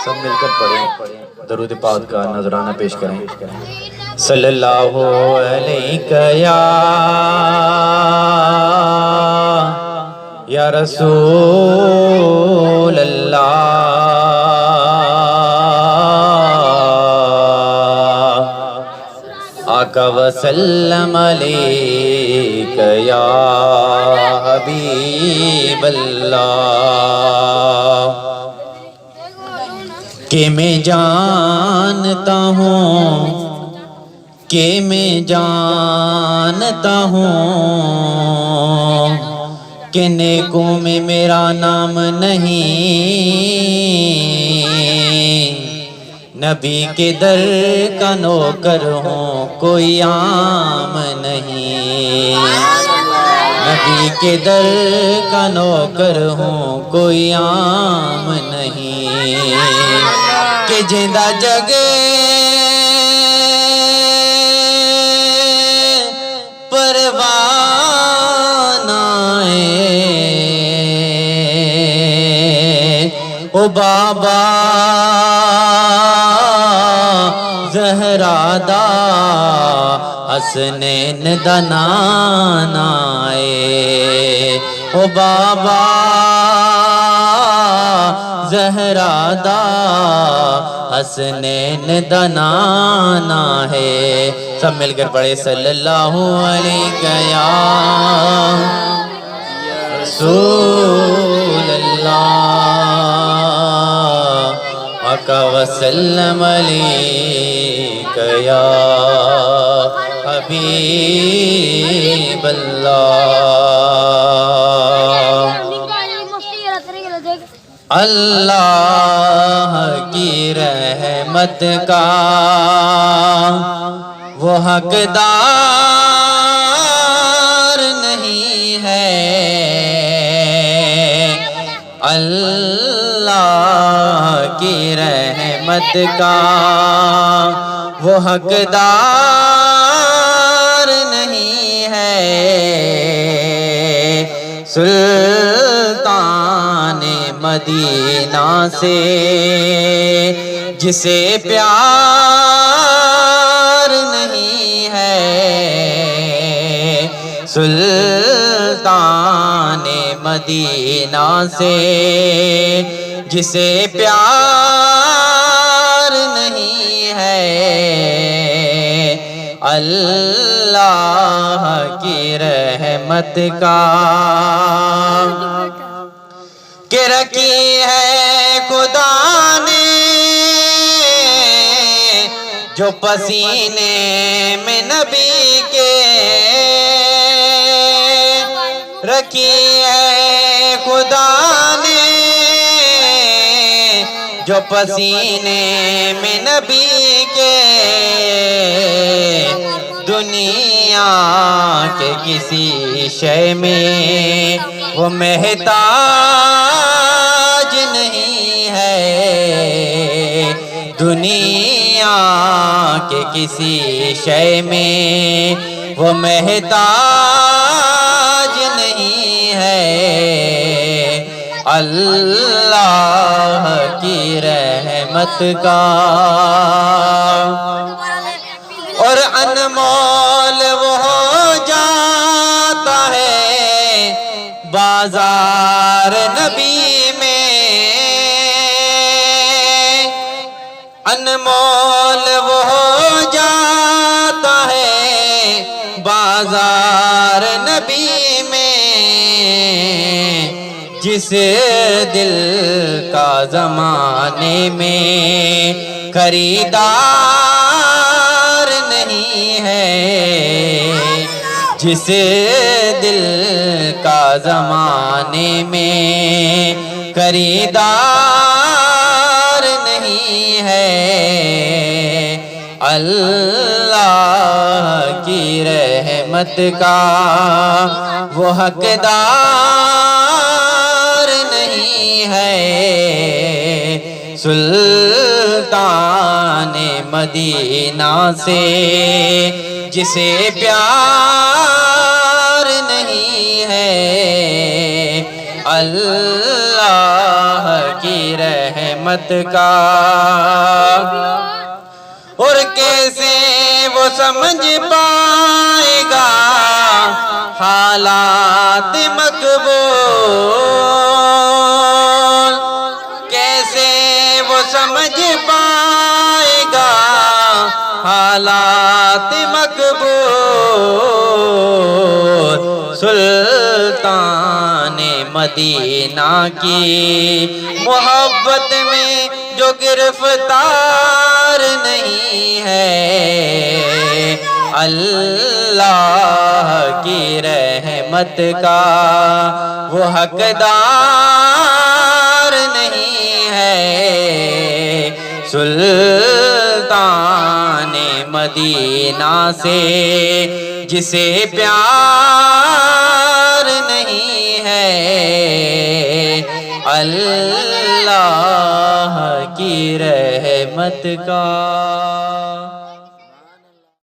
سب مل کر پڑھیں، درود پاک کا نذرانہ پیش کریں۔ صلی اللہ علیہ یا رسول اللہ، آقا وسلم علیک یا حبیب اللہ، کہ میں جانتا ہوں کہ نیکوں میں میرا نام نہیں، نبی کے در کا نوکر ہوں کوئی عام نہیں، نبی کے در کا نوکر ہوں کوئی عام نہیں، کہ جندہ جگہ او بابا زہرا دا حسنین دا نانا اے، او بابا زہرا دا حسنین دا نانا ہے۔ سب مل کر پڑھے صلی اللہ علیہ یا رسول اللہ، آقا وسلم علیک یا حبیب اللہ۔ اللہ کی رحمت کا وہ حقدار نہیں ہے، اللہ کی رحمت کا وہ حقدار نہیں ہے، سلطان مدینہ سے جسے پیار نہیں ہے، سلطان مدینہ سے جسے پیار نہیں ہے، اللہ کی رحمت کا کہ رکھی ہے خدا نے جو پسینے میں نبی کے، رکھی ہے خدا نے جو پسینے میں نبی کے، دنیا کے کسی شے میں وہ محتاج نہیں ہے، دنیا کے کسی شے میں وہ محتاج نہیں ہے، اللہ کی رحمت کا اور انمول وہ ہو جاتا ہے بازار نبی میں، انمول وہ ہو جاتا ہے بازار نبی میں، جس دل کا زمانے میں خریدار نہیں ہے، جس دل کا زمانے میں خریدار نہیں ہے، اللہ کی رحمت کا وہ حقدار نہیں ہے، سلطان مدینہ سے جسے پیار نہیں ہے، اللہ کی رحمت رحمت کا، اور کیسے وہ سمجھ پائے گا حالات مقبول، کیسے وہ سمجھ پائے گا حالات مقبول۔ سلطان مدینہ کی محبت میں جو گرفتار نہیں ہے، اللہ کی رحمت کا وہ حقدار نہیں ہے۔ سلطان مدینہ سے جسے پیار نہیں ہے، اللہ کی رحمت کا۔